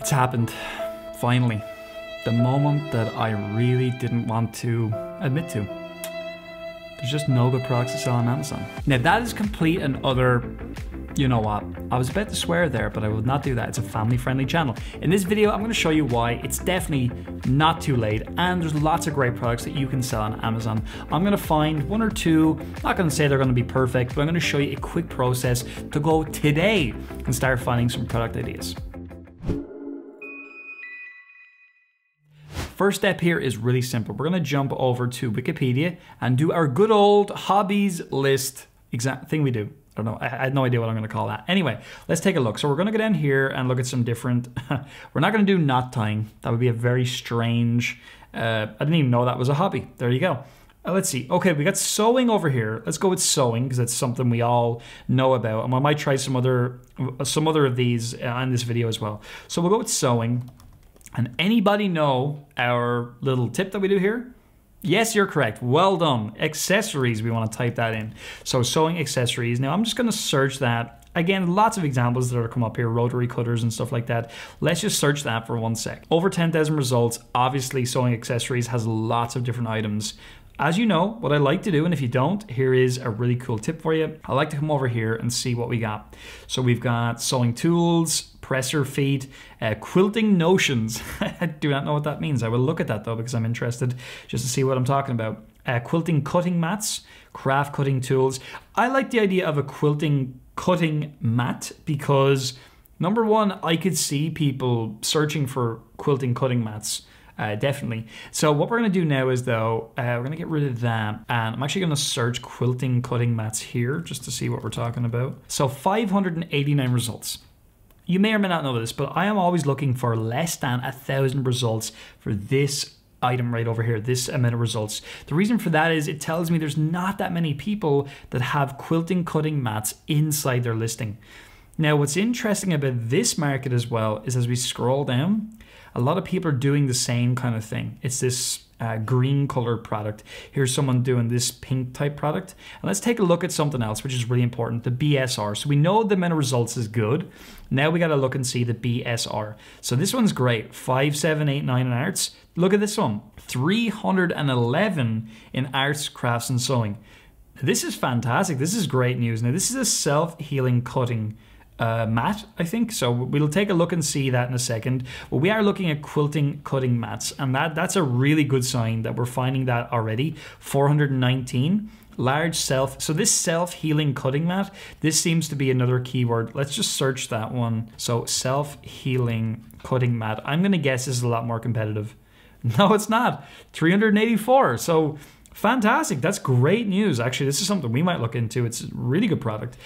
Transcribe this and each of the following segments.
It's happened, finally. The moment that I really didn't want to admit to. There's just no good products to sell on Amazon. Now that is complete and utter, you know what? I was about to swear there, but I will not do that. It's a family-friendly channel. In this video, I'm going to show you why it's definitely not too late, and there's lots of great products that you can sell on Amazon. I'm going to find one or two, not going to say they're going to be perfect, but I'm going to show you a quick process to go today and start finding some product ideas. First step here is really simple. We're going to jump over to Wikipedia and do our good old hobbies list thing we do. I don't know, I had no idea what I'm going to call that. Anyway, let's take a look. So we're going to go down here and look at some different, we're not going to do knot tying. That would be a very strange, I didn't even know that was a hobby. There you go. Let's see. Okay, we got sewing over here. Let's go with sewing because it's something we all know about. And we might try some other of these in this video as well. So we'll go with sewing. And anybody know our little tip that we do here? Yes, you're correct. Well done. Accessories, we want to type that in. So sewing accessories. Now I'm just going to search that. Again, lots of examples that are come up here, rotary cutters and stuff like that. Let's just search that for 1 sec. Over 10,000 results. Obviously, sewing accessories has lots of different items. As you know, what I like to do, and if you don't, here is a really cool tip for you. I like to come over here and see what we got. So we've got sewing tools, presser feet, quilting notions. I do not know what that means. I will look at that though because I'm interested just to see what I'm talking about. Quilting cutting mats, craft cutting tools. I like the idea of a quilting cutting mat because number one, I could see people searching for quilting cutting mats. Definitely. So what we're going to do now is though, we're going to get rid of that. And I'm actually going to search quilting cutting mats here just to see what we're talking about. So 589 results. You may or may not know this, but I am always looking for less than 1,000 results for this item right over here, this amount of results. The reason for that is it tells me there's not that many people that have quilting cutting mats inside their listing. Now, what's interesting about this market as well is as we scroll down, a lot of people are doing the same kind of thing. It's this green colored product. Here's someone doing this pink type product. And let's take a look at something else, which is really important, the BSR. So we know the amount of results is good. Now we got to look and see the BSR. So this one's great, 5, 7, 8, 9 in arts. Look at this one, 311 in arts, crafts, and sewing. This is fantastic. This is great news. Now this is a self-healing cutting mat, I think. So we'll take a look and see that in a second. But we are looking at quilting cutting mats, and that's a really good sign that we're finding that already. 419 large so this self-healing cutting mat, this seems to be another keyword. Let's just search that one. So self-healing cutting mat. I'm gonna guess this is a lot more competitive. No, it's not. 384. So fantastic. That's great news. Actually, this is something we might look into. It's a really good product.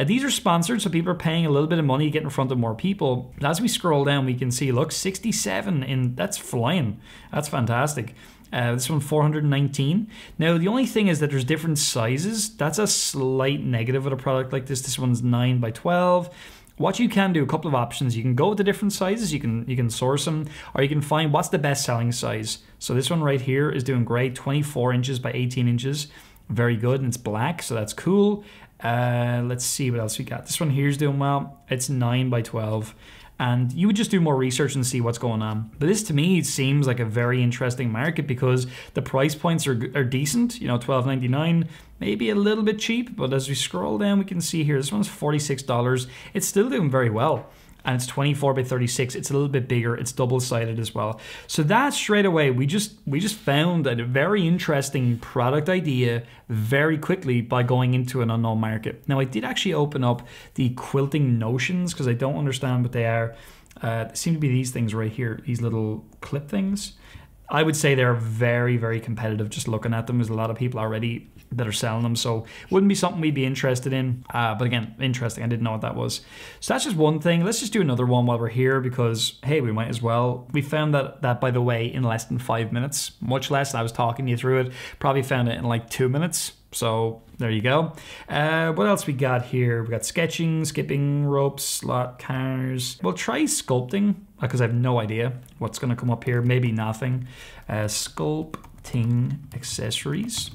These are sponsored, so people are paying a little bit of money to get in front of more people. As we scroll down, we can see, look, 67 in, that's flying. That's fantastic. This one, 419. Now, the only thing is that there's different sizes. That's a slight negative with a product like this. This one's 9 by 12. What you can do, a couple of options. You can go with the different sizes, you can source them, or you can find what's the best selling size. So this one right here is doing great, 24 inches by 18 inches. Very good, and it's black, so that's cool. Let's see what else we got. This one here is doing well. It's 9 by 12. And you would just do more research and see what's going on. But this to me seems like a very interesting market because the price points are decent, you know, $12.99, maybe a little bit cheap, but as we scroll down, we can see here, this one's $46. It's still doing very well. And it's 24 by 36. It's a little bit bigger. It's double-sided as well. So that straight away, we just found a very interesting product idea very quickly by going into an unknown market. Now, I did actually open up the quilting notions because I don't understand what they are. They seem to be these things right here, these little clip things. I would say they're very, very competitive just looking at them. There's a lot of people already that are selling them, so wouldn't be something we'd be interested in. But again, interesting. I didn't know what that was. So that's just one thing. Let's just do another one while we're here because, hey, we might as well. We found that by the way, in less than 5 minutes, much less. I was talking you through it. Probably found it in like 2 minutes. So there you go. What else we got here? We got sketching, skipping, ropes, slot cars. We'll try sculpting because I have no idea what's going to come up here. Maybe nothing. Sculpting accessories.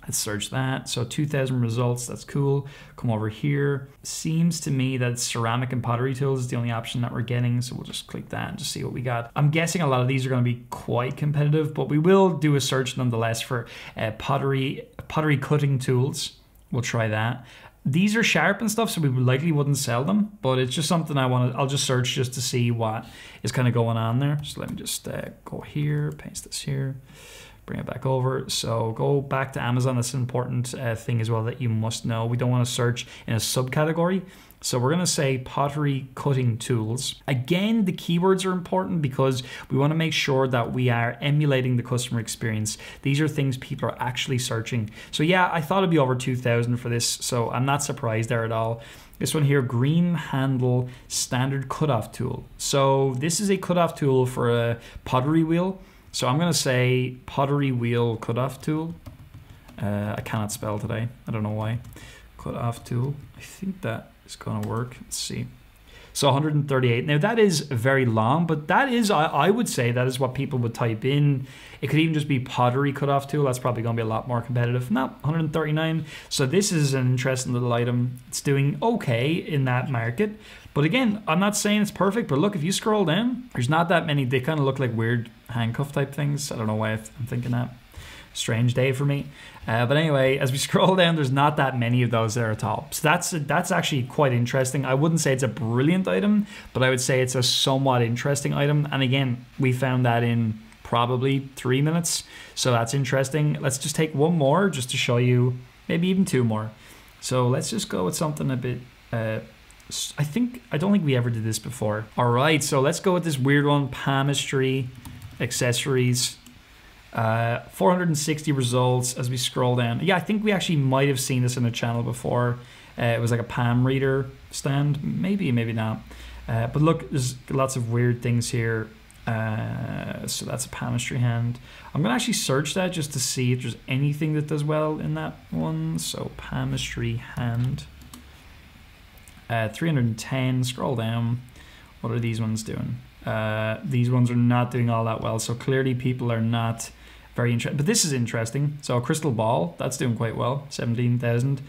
Let's search that. So 2,000 results, that's cool. Come over here. Seems to me that ceramic and pottery tools is the only option that we're getting. So we'll just click that and just see what we got. I'm guessing a lot of these are going to be quite competitive, but we will do a search nonetheless for pottery cutting tools. We'll try that. These are sharp and stuff, so we likely wouldn't sell them, but it's just something I'll just search just to see what is kind of going on there. So let me just go here, paste this here. Bring it back over. So go back to Amazon. That's an important thing as well that you must know. We don't want to search in a subcategory. So we're going to say pottery cutting tools. Again, the keywords are important because we want to make sure that we are emulating the customer experience. These are things people are actually searching. So yeah, I thought it'd be over 2,000 for this. So I'm not surprised there at all. This one here, green handle standard cutoff tool. So this is a cutoff tool for a pottery wheel. So I'm going to say pottery wheel cutoff tool. I cannot spell today. I don't know why. Cutoff tool. I think that is going to work. Let's see. So 138. Now that is very long, but that is, I would say that is what people would type in. It could even just be pottery cutoff tool. That's probably going to be a lot more competitive. No, 139. So this is an interesting little item. It's doing okay in that market. But again, I'm not saying it's perfect, but look, if you scroll down, there's not that many. They kind of look like weird handcuff type things. I don't know why I'm thinking that. Strange day for me. But anyway, as we scroll down, there's not that many of those there at all. So that's actually quite interesting. I wouldn't say it's a brilliant item, but I would say it's a somewhat interesting item. And again, we found that in probably 3 minutes. So that's interesting. Let's just take one more just to show you, maybe even two more. So let's just go with something a bit... I don't think we ever did this before. All right, so let's go with this weird one, palmistry, accessories. 460 results as we scroll down. Yeah, I think we actually might have seen this in a channel before. It was like a palm reader stand, maybe not. But look, there's lots of weird things here. So that's a palmistry hand. I'm gonna actually search that just to see if there's anything that does well in that one. So palmistry hand. 310, scroll down. What are these ones doing? These ones are not doing all that well. So clearly people are not very interested, but this is interesting. So a crystal ball, that's doing quite well, 17,000.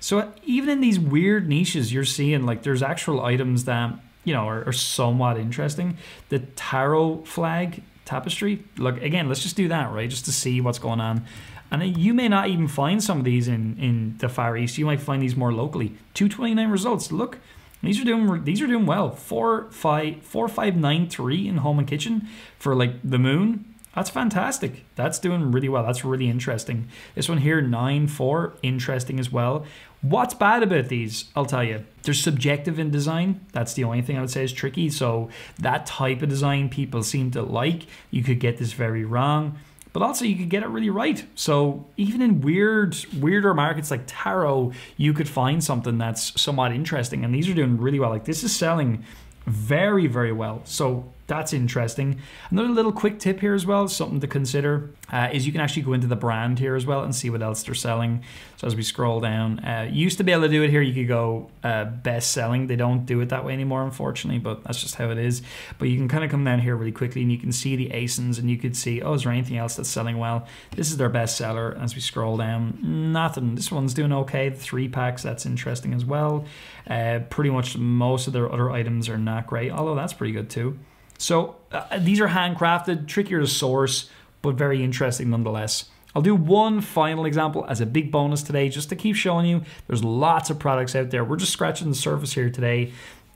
So even in these weird niches, you're seeing like there's actual items that, you know, are somewhat interesting. The tarot flag tapestry, look, again, let's just do that, right? Just to see what's going on. And you may not even find some of these in the Far East. You might find these more locally. 229 results. Look, these are doing well. 4593 in home and kitchen for like the moon. That's fantastic. That's doing really well. That's really interesting. This one here, 94, interesting as well. What's bad about these? I'll tell you. They're subjective in design. That's the only thing I would say is tricky. So that type of design people seem to like. You could get this very wrong, but also you could get it really right. So even in weirder markets like tarot, you could find something that's somewhat interesting. And these are doing really well. Like this is selling very, very well. So that's interesting. Another little quick tip here as well, something to consider, is you can actually go into the brand here as well and see what else they're selling. So as we scroll down, you used to be able to do it here. You could go best selling. They don't do it that way anymore, unfortunately, but that's just how it is. But you can kind of come down here really quickly and you can see the ASINs and you could see, oh, is there anything else that's selling well? This is their best seller. As we scroll down, nothing. This one's doing okay. The 3-packs, that's interesting as well. Pretty much most of their other items are not great, although that's pretty good too. So these are handcrafted, trickier to source, but very interesting nonetheless. I'll do one final example as a big bonus today, just to keep showing you there's lots of products out there. We're just scratching the surface here today.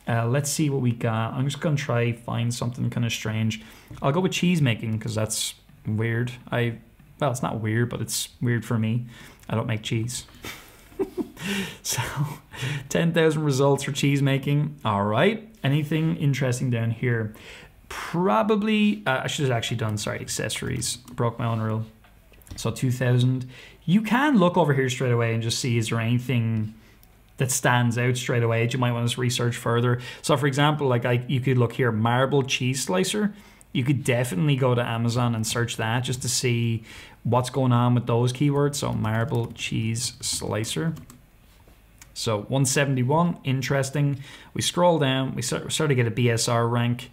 Let's see what we got. I'm just gonna try find something kind of strange. I'll go with cheese making because that's weird. Well, it's not weird, but it's weird for me. I don't make cheese. So 10,000 results for cheese making. All right, anything interesting down here? Probably, I should have actually done, sorry, accessories. Broke my own rule. So 2,000. You can look over here straight away and just see, is there anything that stands out straight away that you might want to research further? So for example, like you could look here, marble cheese slicer. You could definitely go to Amazon and search that just to see what's going on with those keywords. So marble cheese slicer. So 171, interesting. We scroll down, we start to get a BSR rank.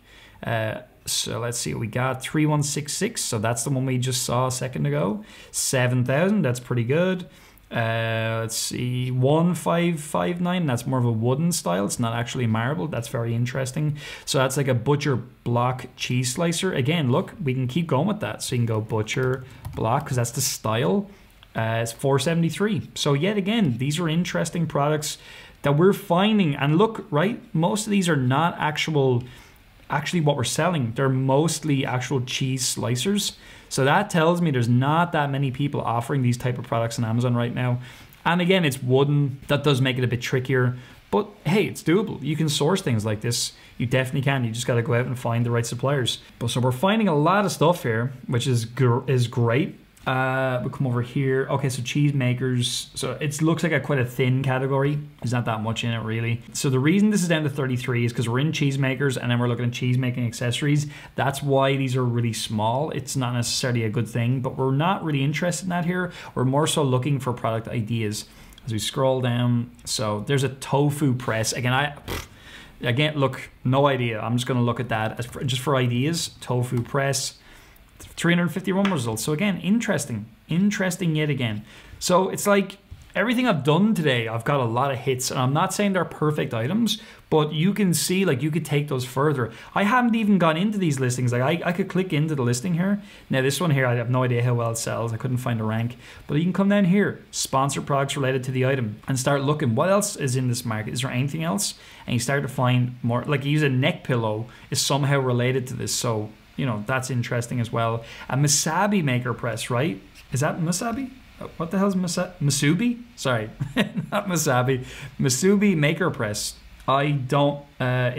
So let's see what we got. 3166. So that's the one we just saw a second ago. 7,000. That's pretty good. Let's see, 1559. That's more of a wooden style. It's not actually marble. That's very interesting. So that's like a butcher block cheese slicer. Again, look, we can keep going with that. So you can go butcher block because that's the style. It's 473. So yet again, these are interesting products that we're finding. And look, right, most of these are not actually what we're selling. They're mostly actual cheese slicers. So that tells me there's not that many people offering these type of products on Amazon right now. And again, it's wooden. That does make it a bit trickier. But hey, it's doable. You can source things like this. You definitely can. You just got to go out and find the right suppliers. But so we're finding a lot of stuff here, which is great. We'll come over here. Okay, so cheese makers. So it looks like quite a thin category. There's not that much in it really. So the reason this is down to 33 is because we're in cheese makers and then we're looking at cheese making accessories. That's why these are really small. It's not necessarily a good thing, but we're not really interested in that here. We're more so looking for product ideas. As we scroll down, so there's a tofu press. Again, look, no idea. I'm just gonna look at that just for ideas. Tofu press. 351 results. So again, interesting yet again. So it's like everything I've done today, I've got a lot of hits, and I'm not saying they're perfect items, but you can see like you could take those further. I haven't even gone into these listings. Like I could click into the listing here. Now this one here, I have no idea how well it sells. I couldn't find a rank, but you can come down here, sponsor products related to the item, and start looking what else is in this market. Is there anything else? And you start to find more. Like you use a neck pillow is somehow related to this. So you know, that's interesting as well. A Masabi maker press, right? Is that Masabi? What the hell is Masubi? Sorry, not Masabi. Masubi maker press. I don't, yeah,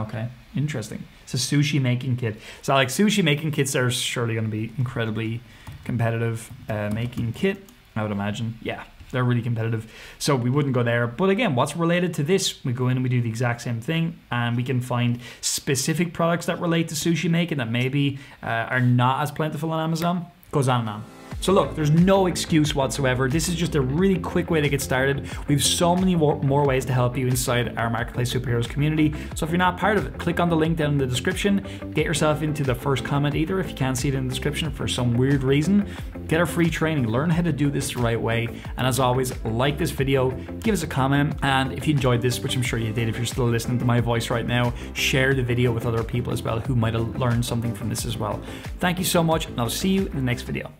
okay. Interesting. It's a sushi making kit. So like sushi making kits are surely going to be incredibly competitive. Making kit, I would imagine. Yeah. They're really competitive, so we wouldn't go there. But again, what's related to this? We go in and we do the exact same thing, and we can find specific products that relate to sushi making that maybe are not as plentiful on Amazon. Goes on and on. So look, there's no excuse whatsoever. This is just a really quick way to get started. We have so many more ways to help you inside our Marketplace Superheroes community. So if you're not part of it, click on the link down in the description. Get yourself into the first comment either if you can't see it in the description for some weird reason. Get our free training, learn how to do this the right way. And as always, like this video, give us a comment. And if you enjoyed this, which I'm sure you did if you're still listening to my voice right now, share the video with other people as well who might have learned something from this as well. Thank you so much, and I'll see you in the next video.